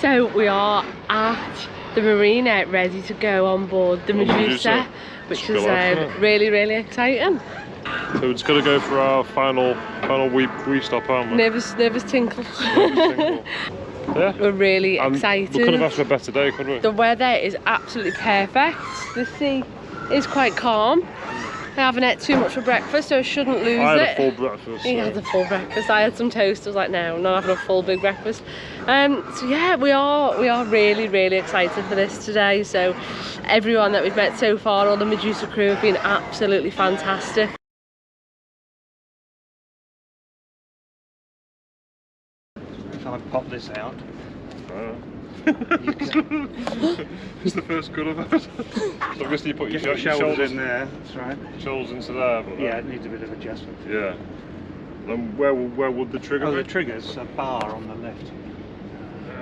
So we are at the marina ready to go on board the Medusa, which is really, really exciting. So we're just going to go for our final wee stop, aren't we? Nervous tinkle. Yeah. We're really excited. We could have asked for a better day, couldn't we? The weather is absolutely perfect. The sea is quite calm. I haven't ate too much for breakfast, so I shouldn't lose it. I had a full breakfast. He had a full breakfast. I had some toast. I was like, no, I'm not having a full big breakfast. So yeah, we are really, really excited for this today. So everyone that we've met so far, all the Medusa crew, have been absolutely fantastic. If I pop this out. It's the first good I've had. So obviously you put your shoulders in there, that's right. Shoulders into there. But yeah, it needs a bit of adjustment. Yeah. And where would the trigger be? The trigger's a bar on the left.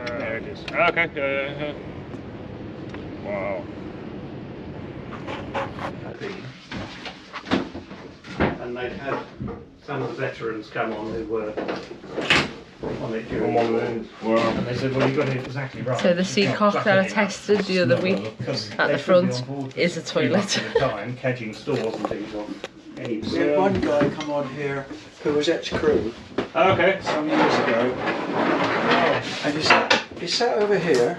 There it is. Okay, yeah. Wow. And they've had some of the veterans come on who were on it during the war. Wow. And they said, well, you got it exactly right. So the seacock that I tested the other week at the front is a toilet. At the time, cadging stores and things on. We had one guy come on here who was ex-crew Okay. some years ago, and he sat over here.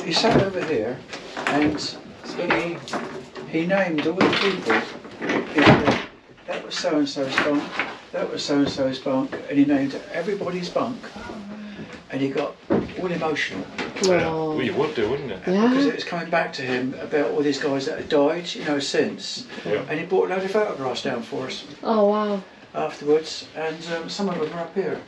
He sat over here, and he named all the people. He said, that was so and so's bunk. That was so and so's bunk, and he named everybody's bunk, and he got all emotional. Well, you would do, wouldn't you? Yeah. Because it was coming back to him about all these guys that had died, you know, since. Yeah. And he brought a load of photographs down for us Oh wow. afterwards, and some of them are up here.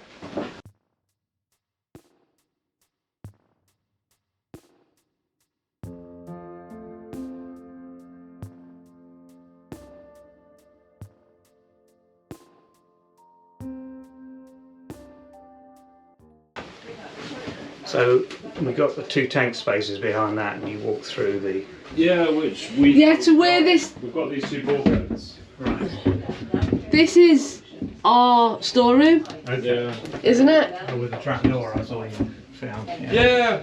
So we got the 2 tank spaces behind that, and you walk through the. Yeah, which we. Yeah, to where this. We've got these 2 bulkheads. Right. This is our storeroom, Yeah. isn't it? Oh, with the trap door, I saw you found. Yeah.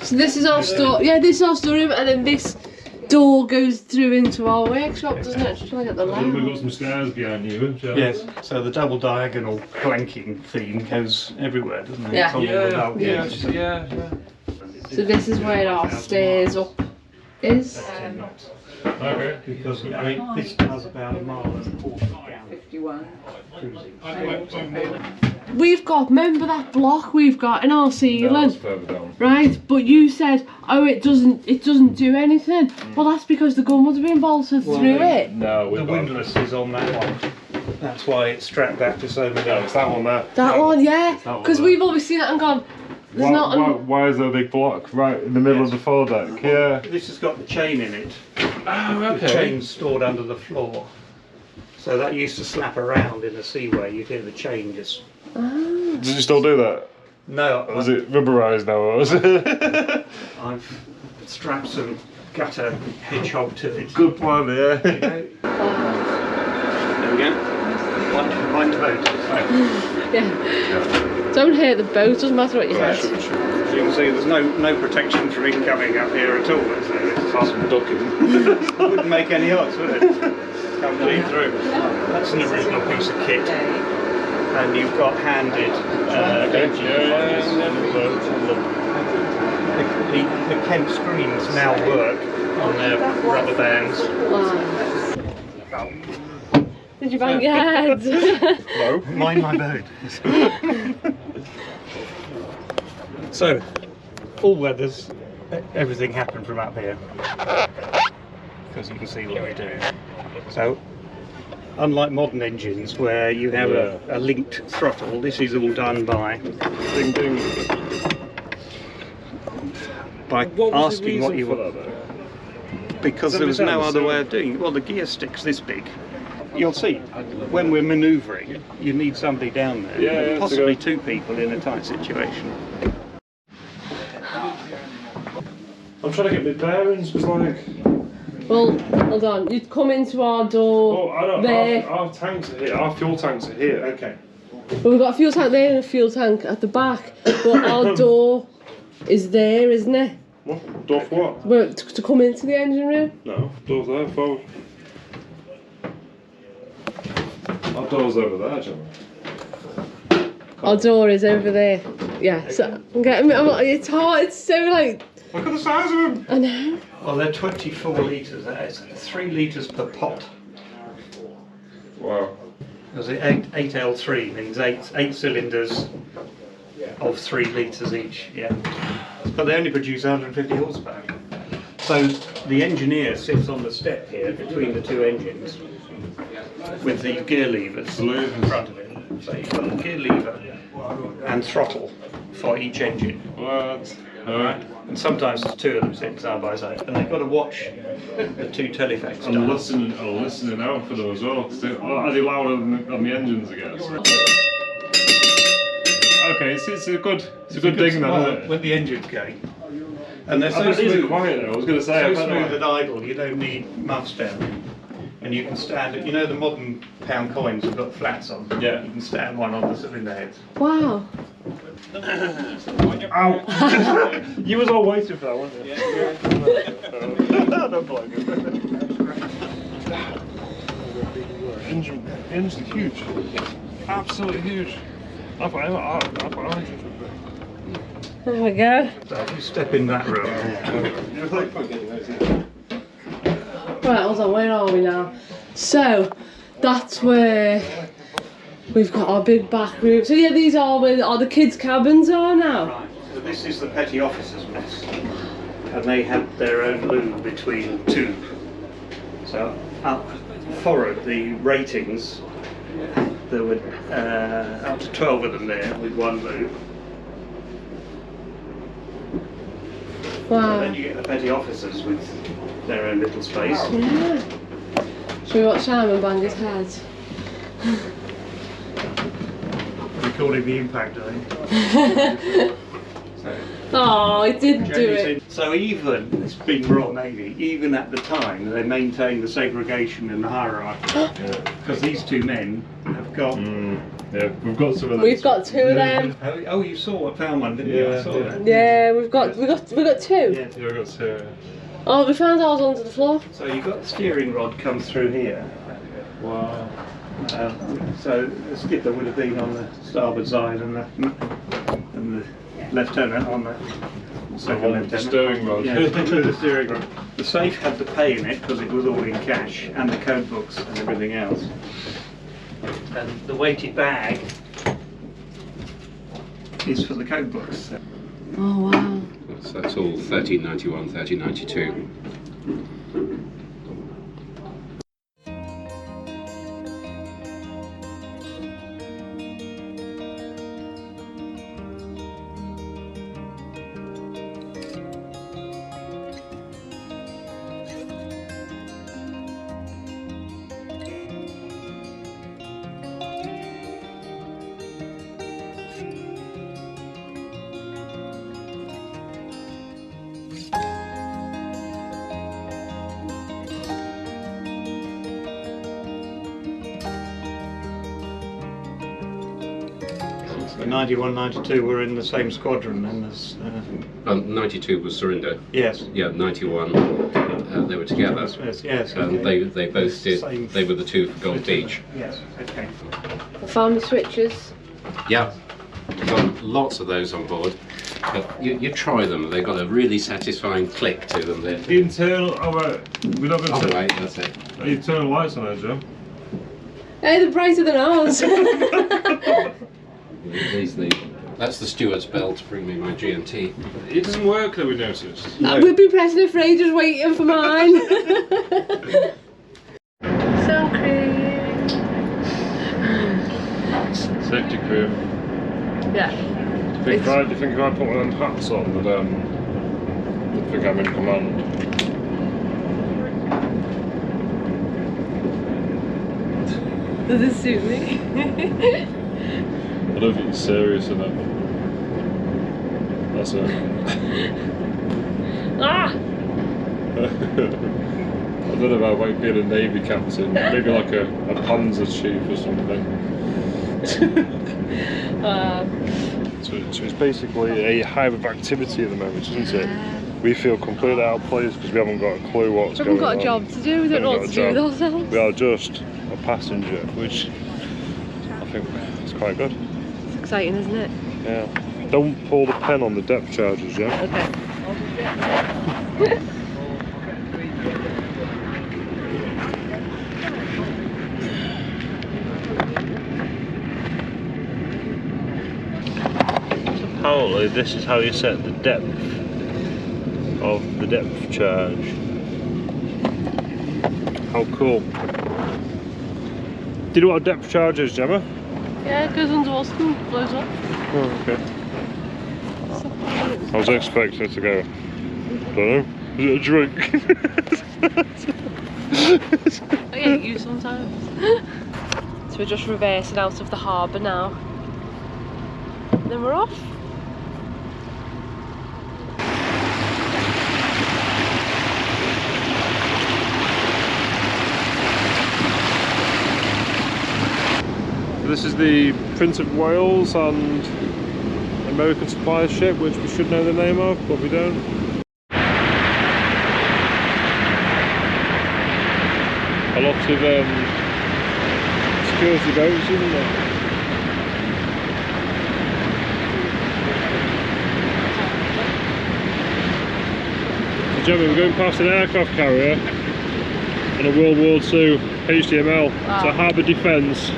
So this is our store. Yeah, this is our storeroom, and then this door goes through into our workshop, doesn't it? Just trying to get the We've light. got some stairs behind you. Yes, so the double diagonal planking theme goes everywhere, doesn't it? Yeah. It's on all the bulkheads. Yeah. So this is where our stairs up is. Okay. Because I mean, this does about a mile and a quarter down. 51. Cruising. We've got, remember that block we've got in our ceiling, further down. right? But you said, oh, it doesn't do anything. Well, that's because the gun would have been bolted through it. No, The windlass is on that one. That's why it's strapped back to so many. No, it's that one there. That one, yeah. that one Because there. we've always seen that and gone, there's Why is there a big block right in the middle of the foredeck? Yeah. This has got the chain in it. Oh, The chain's stored under the floor. So that used to slap around in the seaway. You'd hear the chain just. Did you still do that? No, Or is it rubberised now? Or is it? I've strapped some gutter hedgehog to it. Good plan, yeah. There we go. Mind the boat. Yeah. Don't hurt the boat, doesn't matter what you hurt. As you can see, there's no protection from incoming up here at all. So it's Some ducking. wouldn't make any odds, would it? Come clean through. That's an original piece of kit. And you've got handed the Kent screens now work on their rubber bands. Wow. Did you bang your head? No, mind my boat. So, all weathers, everything happened from up here. Because you can see what we do. So, unlike modern engines where you have a linked throttle, this is all done by Ding ding. asking what you want. Because there was no other way of doing it. Well, the gear stick's this big. You'll see, when we're manoeuvring, you need somebody down there. Yeah, possibly 2 people in a tight situation. I'm trying to get my bearings because, like. Well, hold on. You'd come into our door Oh, I don't. there. Our tanks are here. Our fuel tanks are here. Okay. Well, we've got a fuel tank there and a fuel tank at the back, but our door is there, isn't it? What? Door for what? Well, to come into the engine room? No, door's there, forward. Our door's over there, Gemma. Our door is over there. Yeah, so I'm getting, it's hard, it's so like... Look at the size of them! I know. Well, they're 24 litres. That's 3 litres per pot. Wow. Because 8L3 means 8 cylinders of 3 litres each. Yeah. But they only produce 150 horsepower. So the engineer sits on the step here between the two engines with the gear levers in front of him. So you've got the gear lever and throttle for each engine. What? Alright. And sometimes there's 2 of them sitting side by side, and they've got to watch the 2 telefax I'm listening out for them as well. Are they louder on the engines, I guess? Okay, it's a good thing then, isn't it? when the engine's going. And they're I so bet these are smooth, quiet though, I was going to say. I so bet smooth they- at idle, you don't need muffs down. And you can stand it, you know the modern pound coins have got flats on? Yeah. You can stand one on the cylinder heads. Wow. Ow! You was all waiting for that, weren't you? Yeah. Don't blame you. Engine's huge. Absolutely huge. I thought engines would be. There we go. So if you step in that room, Right, hold on, where are we now? So, that's where we've got our big back room. So yeah, these are where all the kids' cabins are now. right, so this is the petty officers' mess. And they had their own loo between 2. So up forward, the ratings, there were up to 12 of them there with 1 loo. And Wow. then you get the petty officers with their own little space. Yeah. Should we watch Simon bang his head? Recording the impact, I think. So, Oh, he didn't do Jamie it. said- so even, it's been Royal Navy, even at the time they maintained the segregation and the hierarchy. Because these 2 men have got... Yeah, we've got some of them. We've got 2 of them. Oh, you found one, didn't you? I Yeah, saw yeah. that. Yeah, we've got 2. Yeah. Yeah, we've got 2. Oh, we found ours under the floor. So you've got the steering rod comes through here. Wow. So the skipper would have been on the starboard side and the lieutenant on the second on the lieutenant. steering rod. Yeah, the steering rod. The safe had the pay in it because it was all in cash, and the code books and everything else. And the weighted bag is for the code books. Oh, wow. So that's all 1391, 1392. So 91, 92 were in the same squadron, and there's 92 was Surinder. yes. Yeah, 91 they were together. Yes. And okay. they both did. Same. They were the 2 for Gold Beach. Yes. Okay. I found the switches. Yeah, got lots of those on board. But you try them. They've got a really satisfying click to them. They're The internal. Oh, right. We're not going oh, to wait, that's it. the internal lights on there, Joe. Hey, they're brighter than ours. That's the steward's bell to bring me my GMT. It doesn't work though, we noticed. We've been pressing it for ages waiting for mine. So creepy. Safety crew. Yeah. Do you think if I put one of them hats on, would you'd think I'm in command? Does it suit me? I don't think you're serious enough. That's it. Ah! I don't know about like being a Navy captain, maybe like a Panzer chief or something. So it's basically a hive of activity at the moment, isn't it? We feel completely out of place because we haven't got a clue what's going on. We haven't got a job to do, we don't know what to do with ourselves. We are just a passenger, which I think is quite good. It's exciting, isn't it? Yeah. Don't pull the pen on the depth charges, yeah? Okay. Apparently this is how you set the depth of the depth charge. How cool. Do you know what a depth charge is, Gemma? Yeah, it goes under water and blows up. Oh, okay. I was expecting it to go, I don't know, is it a drink? I get you sometimes. So we're just reversing out of the harbour now. And then we're off. This is the Prince of Wales and American supply ship, which we should know the name of, but we don't. A lot of security boats, isn't there? So Gemma, we're going past an aircraft carrier and a World War II HDML, wow. So harbour defence.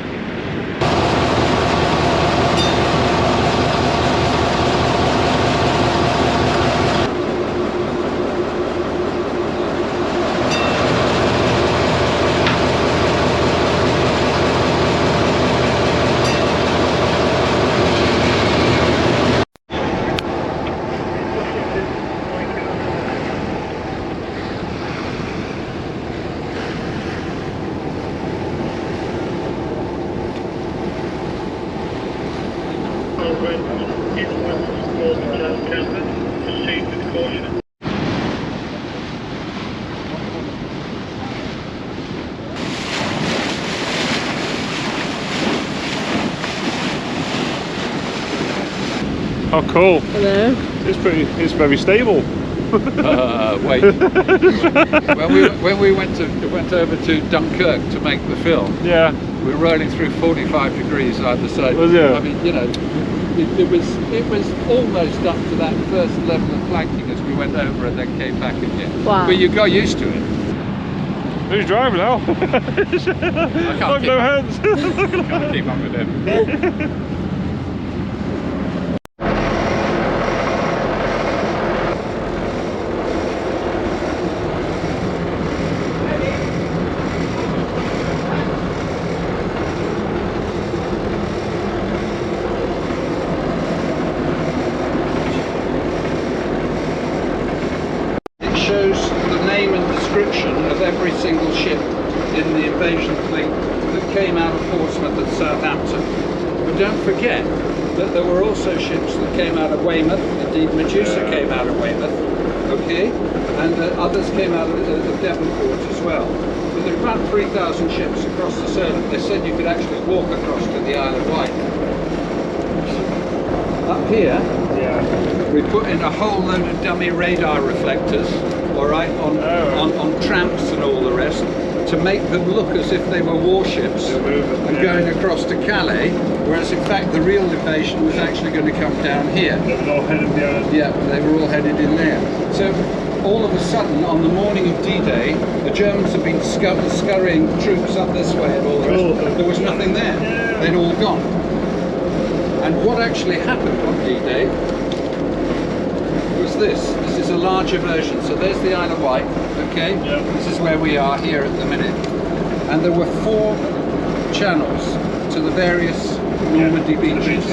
Oh, cool. Hello. It's very stable. Wait. when we went over to Dunkirk to make the film, Yeah. we were rolling through 45 degrees either side. Was it? I mean, you know, it was almost up to that first level of planking as we went over and then came back again. Wow. But you got used to it. Who's driving now? I can't keep no up. hands. Can't keep up with him. Every single ship in the invasion fleet that came out of Portsmouth and Southampton. But don't forget that there were also ships that came out of Weymouth. Indeed, Medusa came out of Weymouth, okay, and others came out of Devonport as well. But there are about 3,000 ships across the Solent. They said you could actually walk across to the Isle of Wight. Up here, we put in a whole load of dummy radar reflectors, all right, on tramps and all the rest, to make them look as if they were warships and going across to Calais, whereas in fact the real invasion was actually going to come down here. They were all headed down. Yeah, they were all headed in there. So all of a sudden, on the morning of D-Day, the Germans had been scurrying troops up this way and all the rest. There was nothing there. They'd all gone. And what actually happened on D-Day was this. This is a larger version. So there's the Isle of Wight, okay? Yeah. This is where we are here at the minute. And there were 4 channels to the various Normandy beaches,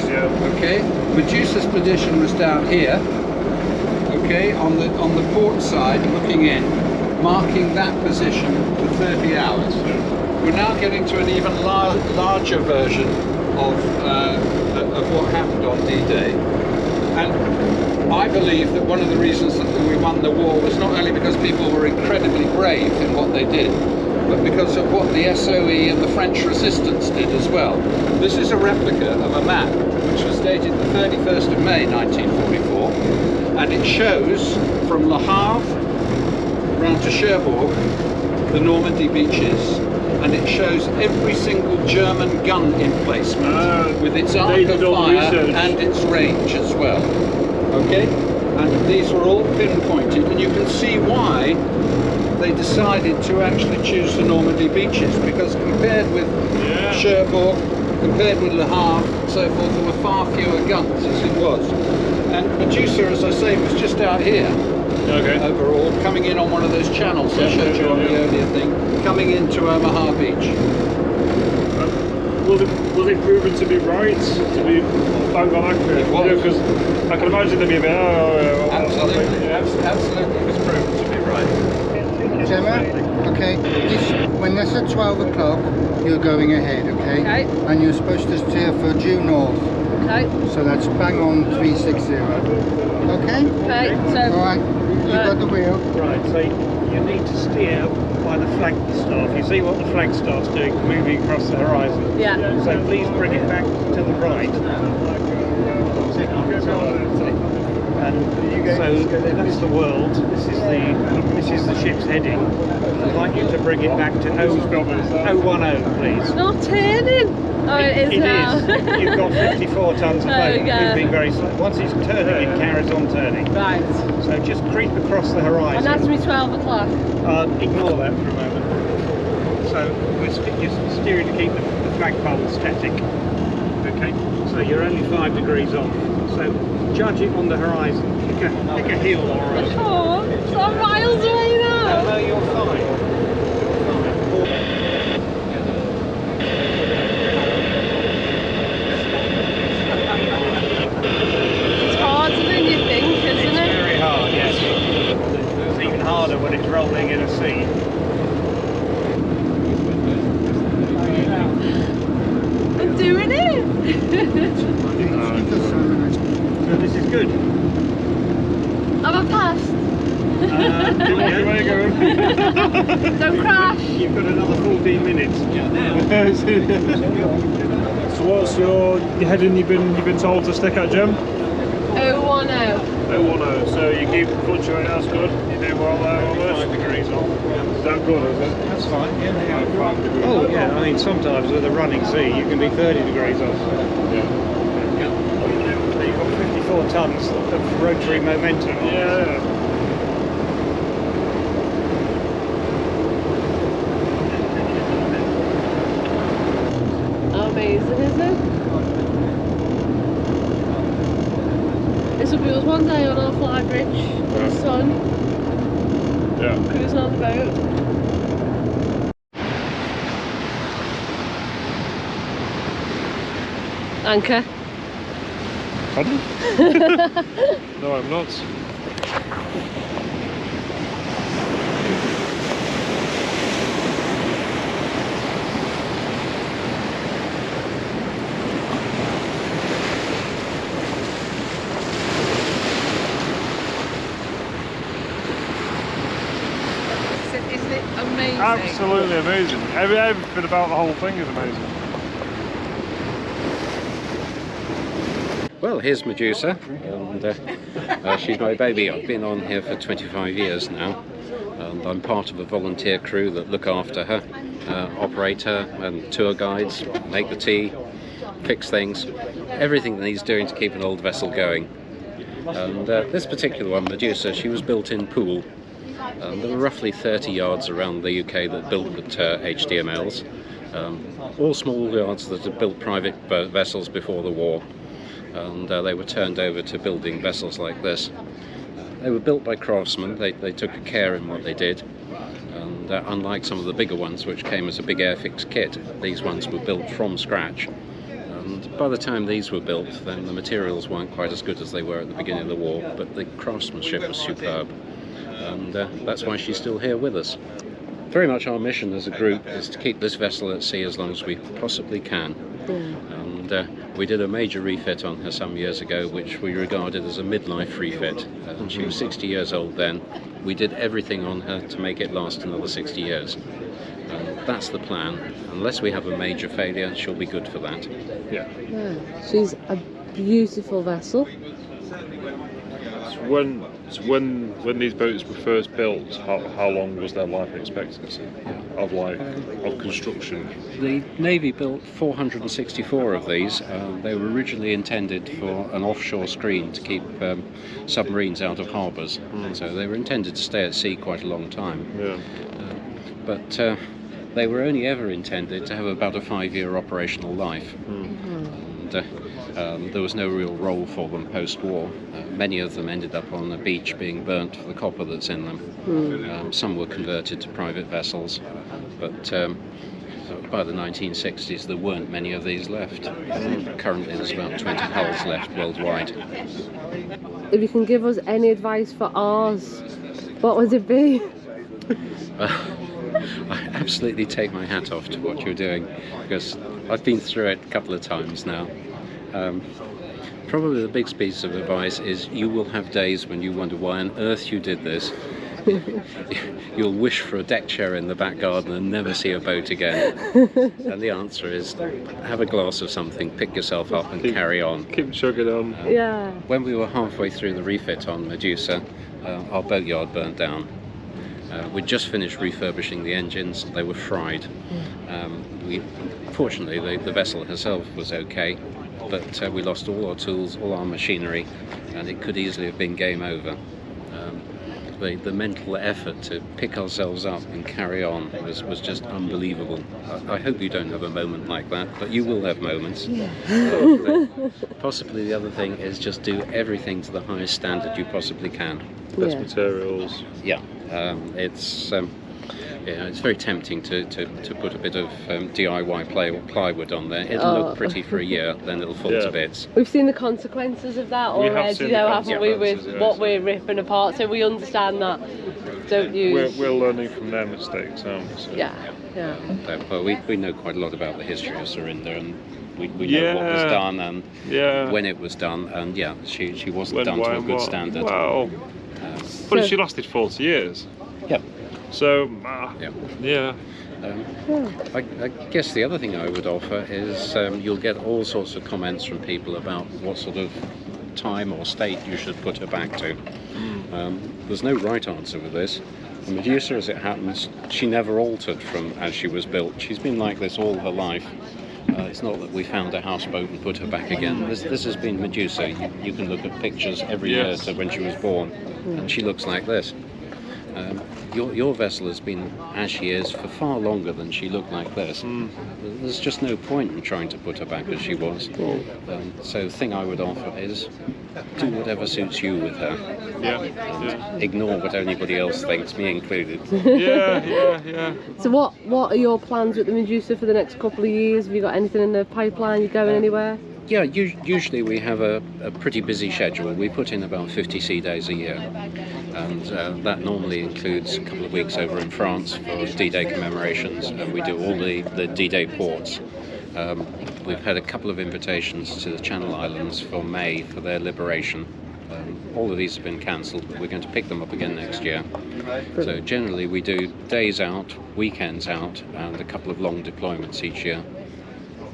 okay? Medusa's position was down here, okay, on the port side, looking in, marking that position for 30 hours. We're now getting to an even larger version of what happened on D-Day. And I believe that one of the reasons that we won the war was not only because people were incredibly brave in what they did, but because of what the SOE and the French resistance did as well. This is a replica of a map which was dated the 31st of May 1944, and it shows from Le Havre round to Cherbourg the Normandy beaches, and it shows every single German gun emplacement with its arc of fire and its range as well. Okay? And these were all pinpointed, and you can see why they decided to actually choose the Normandy beaches, because compared with Cherbourg, compared with Le Havre and so forth, there were far fewer guns as it was. And Medusa, as I say, was just out here. Okay. Overall, coming in on one of those channels I showed you on the earlier thing, coming into Omaha Beach. Was it proven to be right, to be bang on accurate? It was. Because I can imagine there'd be a bit, Absolutely, absolutely, it was proven to be right. Gemma, okay, when that's at 12 o'clock, you're going ahead, okay? Okay. And you're supposed to steer for due north. Okay. So that's bang on 360. Okay? Okay, so... Alright, you've got the wheel. Right, so you need to steer by the flagstaff. You see what the flagstaff's doing, moving across the horizon. Yeah. So please bring it back to the right. And so that's the world. This is the ship's heading. I'd like you to bring it back to 010, please. It's not turning. Oh, it is now. Is. You've got 54 tons of boat moving very slow. Once it's turning, it carries on turning. Right. So just creep across the horizon. And that's me 12 o'clock. Ignore that for a moment. So we're steering to keep the flagpole static. Okay. So you're only 5 degrees off. So judge it on the horizon. Pick a hill or a... Oh, it's not miles away now. No, you're fine. It's harder than you think, isn't it? Very hard, yes. It's even harder when it's rolling in a sea. I'm doing it. So this is good. Have I passed? Yeah. Don't crash. You've got another 14 minutes. So what's your heading you've been told to stick at, Jim? 010. 010, so you keep fluctuating, that's good. You do well there almost. 5 degrees off. Is that good, is it? That's fine, yeah. Oh yeah, I mean sometimes with a running sea you can be 30 degrees off. Yeah. So you've got 54 tons of rotary momentum. Yeah. Amazing, isn't it? This will be us one day on our fly bridge in the sun, cruising on the boat. Anchor. Pardon? No, I'm not. Isn't it amazing? Absolutely amazing. Everything about the whole thing is amazing. Well, here's Medusa, and she's my baby. I've been on here for 25 years now, and I'm part of a volunteer crew that look after her, operate her, and tour guides, make the tea, fix things, everything that needs doing to keep an old vessel going. And this particular one, Medusa, she was built in Poole. There were roughly 30 yards around the UK that built with HDMLs, all small yards that had built private vessels before the war. And they were turned over to building vessels like this. They were built by craftsmen. They took a care in what they did, and unlike some of the bigger ones which came as a big airfix kit, these ones were built from scratch. And by the time these were built, then the materials weren't quite as good as they were at the beginning of the war, but the craftsmanship was superb, and that's why she's still here with us. Very much our mission as a group is to keep this vessel at sea as long as we possibly can. And we did a major refit on her some years ago, which we regarded as a midlife refit. She was 60 years old then. We did everything on her to make it last another 60 years. that's the plan. Unless we have a major failure, she'll be good for that. Yeah. Yeah, she's a beautiful vessel. So when these boats were first built, how long was their life expectancy of construction? The Navy built 464 of these. They were originally intended for an offshore screen to keep submarines out of harbours. So they were intended to stay at sea quite a long time. Yeah. But they were only ever intended to have about a 5-year operational life. And there was no real role for them post-war. Many of them ended up on the beach being burnt for the copper that's in them. Some were converted to private vessels, but by the 1960s there weren't many of these left. Currently there's about 20 hulls left worldwide. If you can give us any advice for ours, what would it be? I absolutely take my hat off to what you're doing, because I've been through it a couple of times now. Probably the biggest piece of advice is you will have days when you wonder why on earth you did this. You'll wish for a deck chair in the back garden and never see a boat again. And the answer is have a glass of something, pick yourself up and carry on. Keep chugging on. Yeah. When we were halfway through the refit on Medusa, our boatyard burnt down. We'd just finished refurbishing the engines. They were fried. Fortunately, the vessel herself was okay, but we lost all our tools, all our machinery, and it could easily have been game over. The mental effort to pick ourselves up and carry on was just unbelievable. I hope you don't have a moment like that, but you will have moments. Possibly the other thing is just do everything to the highest standard you possibly can. Best materials. Yeah, it's very tempting to put a bit of DIY plywood on there. It'll look pretty for a year, then it'll fall to bits. We've seen the consequences of that already, haven't we, with what we're ripping apart, so we understand that. Don't use... We're learning from their mistakes, aren't we? So. Yeah. Well, we know quite a lot about the history of Surinder, and we know what was done and when it was done, and she wasn't done to a good standard. Well, but she lasted 40 years. Yep. So, I guess the other thing I would offer is you'll get all sorts of comments from people about what sort of time or state you should put her back to. There's no right answer with this. The Medusa, as it happens, she never altered from as she was built. She's been like this all her life. It's not that we found a houseboat and put her back again. This has been Medusa. You can look at pictures every year to when she was born, and she looks like this. Your vessel has been as she is for far longer than she looked like this. There's just no point in trying to put her back as she was. So the thing I would offer is do whatever suits you with her. Ignore what anybody else thinks, me included. So what are your plans with the Medusa for the next couple of years? Have you got anything in the pipeline? You going anywhere? Yeah, usually we have a pretty busy schedule. We put in about 50 sea days a year, and that normally includes a couple of weeks over in France for D-Day commemorations, and we do all the D-Day ports. We've had a couple of invitations to the Channel Islands for May for their liberation. All of these have been cancelled, but we're going to pick them up again next year. So generally we do days out, weekends out, and a couple of long deployments each year.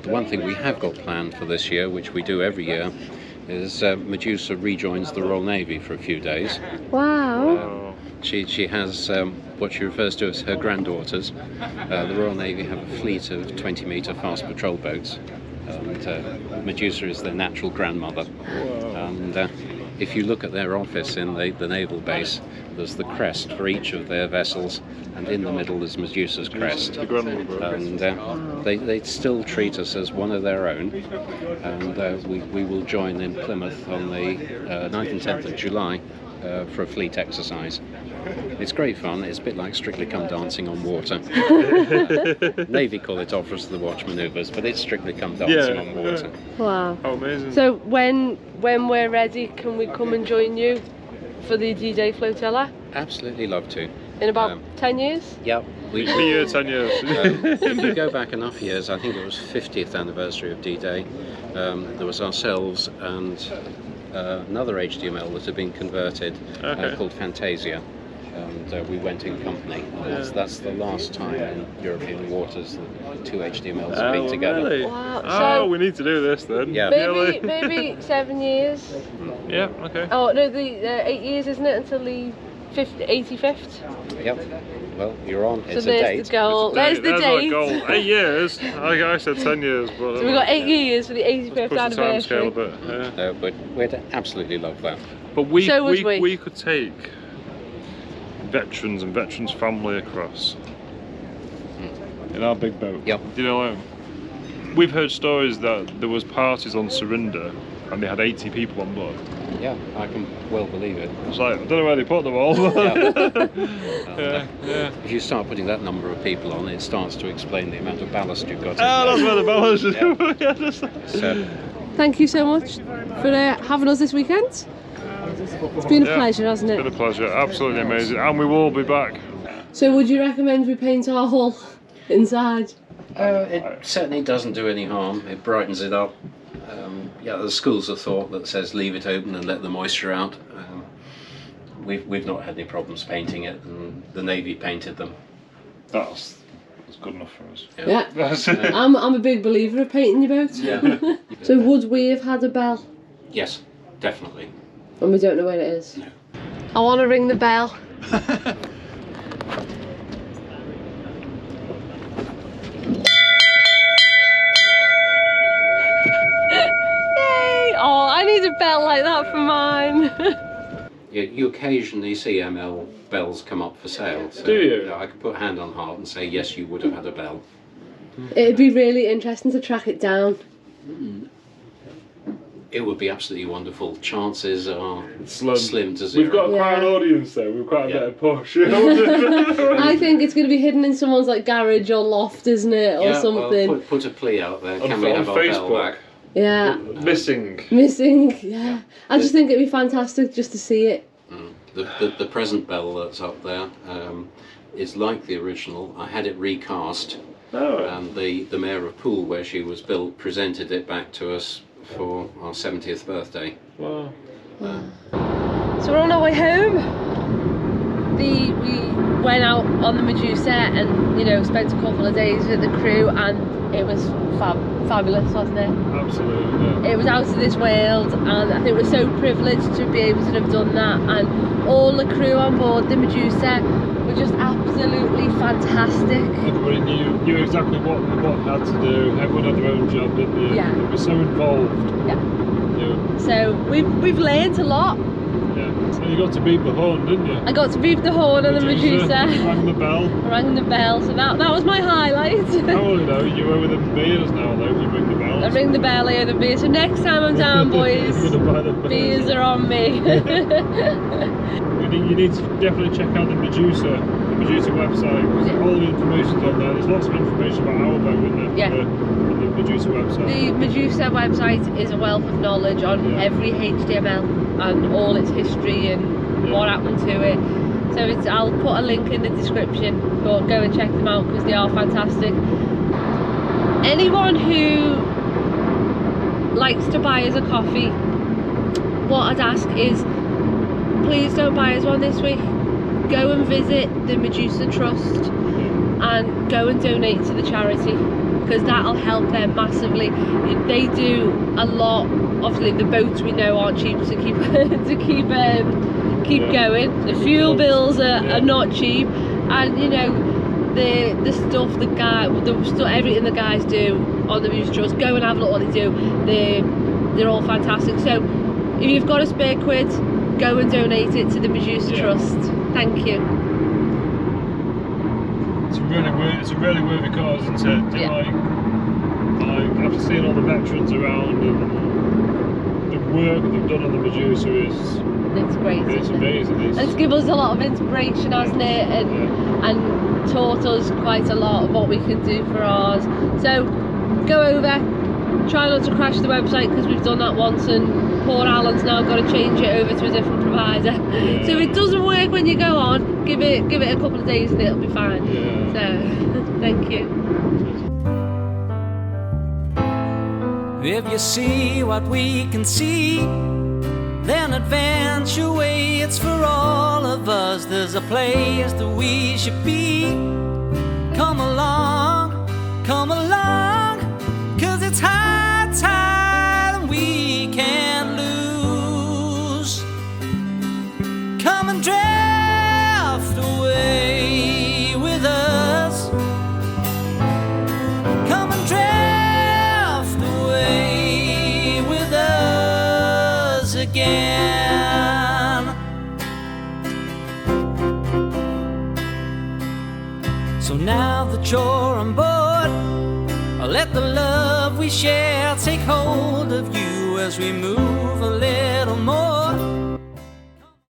The one thing we have got planned for this year, which we do every year, is Medusa rejoins the Royal Navy for a few days. Wow. She has what she refers to as her granddaughters. The Royal Navy have a fleet of 20-metre fast patrol boats, and Medusa is their natural grandmother. And if you look at their office in the naval base, there's the crest for each of their vessels, and in the middle is Medusa's crest. And they still treat us as one of their own, and we will join in Plymouth on the 9th and 10th of July for a fleet exercise. It's great fun. It's a bit like Strictly Come Dancing on water. Navy call it Offers to the Watch manoeuvres, but it's Strictly Come Dancing on water. Wow. Oh, amazing. So when we're ready, can we come and join you for the D-Day flotilla? Absolutely love to. In about 10 years? Yeah. We 10 years. If you go back enough years, I think it was 50th anniversary of D-Day. There was ourselves and another HDML that had been converted called Fantasia. and we went in company. That's the last time in European waters that two HDMLs have been together. Really? Wow. Oh, So we need to do this then. Yeah. maybe 7 years. Yeah, okay. Oh no, the 8 years, isn't it, until the 85th? Yep. Well, you're on. So It's a there's date. the goal. There's the There's date. our goal. 8 years. I said 10 years, but So we've got 8 years for the 85th push the time scale a anniversary. bit. Yeah. But we'd absolutely love that. But we So would we. we could take veterans and veterans' family across in our big boat. Yep. You know, we've heard stories that there was parties on Surrender and they had 80 people on board. Yeah, I can well believe it. It's like, I don't know where they put them all. Yeah. Yeah. If you start putting that number of people on, it starts to explain the amount of ballast you've got in Oh, that's there. where the balance is. Yeah. So, Thank you so much for having us this weekend. It's been a pleasure, hasn't It's been it? a pleasure, absolutely amazing, and we will be back. So would you recommend we paint our hull inside? it certainly doesn't do any harm. It brightens it up. Yeah, there's schools of thought that says leave it open and let the moisture out. We've not had any problems painting it, and the Navy painted them. That's good enough for us. Yeah. That's it. I'm a big believer of painting your boat. Yeah. So would we have had a bell? Yes, definitely. And we don't know where it is. No. I want to ring the bell. Yay! Oh, I need a bell like that for mine. You occasionally see ML bells come up for sale. So, Do you? I could put hand on heart and say yes, you would have had a bell. It'd be really interesting to track it down. It would be absolutely wonderful. Chances are Slim. slim to zero. We've got quite an Yeah. audience there, we've quite a Yeah. bit of push. You know? I think it's going to be hidden in someone's like garage or loft, isn't it, or Yeah, something? well, put a plea out there. on Can we have on our bell Facebook. back? Yeah, Missing. missing. Yeah, I just think it'd be fantastic just to see it. The present bell that's up there is like the original. I had it recast, Oh, and the Mayor of Poole, where she was built, presented it back to us for our 70th birthday. wow. So we're on our way home. We went out on the Medusa and spent a couple of days with the crew, and it was fabulous, wasn't it? Absolutely. Yeah. It was out of this world, and I think we're so privileged to be able to have done that. And all the crew on board the Medusa were just absolutely fantastic. Everybody knew exactly what had to do. Everyone had their own job, didn't they? Yeah. They were so involved. Yeah. Yeah. So we've learned a lot. Yeah. And you got to beep the horn, didn't you? I got to beep the horn on the Medusa. Rang the bell. I rang the bell, so that was my highlight. Oh, you owe them beers now, though, if you ring the bell. I ring the bell, I owe the beer. So next time I'm down, boys, You're gonna buy the beers. beers are on me. You need to definitely check out the Medusa website, because all the information's on there. There's lots of information about our boat in Yeah. the Medusa website. The Medusa website is a wealth of knowledge on Yeah. every HDML and all its history and what happened to it. So I'll put a link in the description, but go and check them out because they are fantastic. Anyone who likes to buy us a coffee, what I'd ask is please don't buy us one this week. Go and visit the Medusa Trust and go and donate to the charity, because that'll help them massively. They do a lot. Obviously the boats we know aren't cheap to keep keep going. The fuel bills are not cheap, and the stuff everything the guys do on the Medusa Trust, go and have a look what they do. They're all fantastic. So if you've got a spare quid, go and donate it to the Medusa Trust. Thank you. It's a really worthy cause, isn't it? Yeah. Like after seeing all the veterans around and the work that they've done on the Medusa It's great. it's isn't it? amazing. It's given us a lot of inspiration, hasn't it? And taught us quite a lot of what we can do for ours. So go over, try not to crash the website, because we've done that once, and poor Alan's now got to change it over to a different provider. So if it doesn't work when you go on, give it a couple of days and it'll be fine. Yeah. So thank you. If you see what we can see, then adventure waits for all of us. There's a place that we should be. Come along, 'cause it's high tide and we can't lose. Come and drift away with us. Come and drift away with us again. So now that you're on board, let the love we share take hold of you as we move a little more.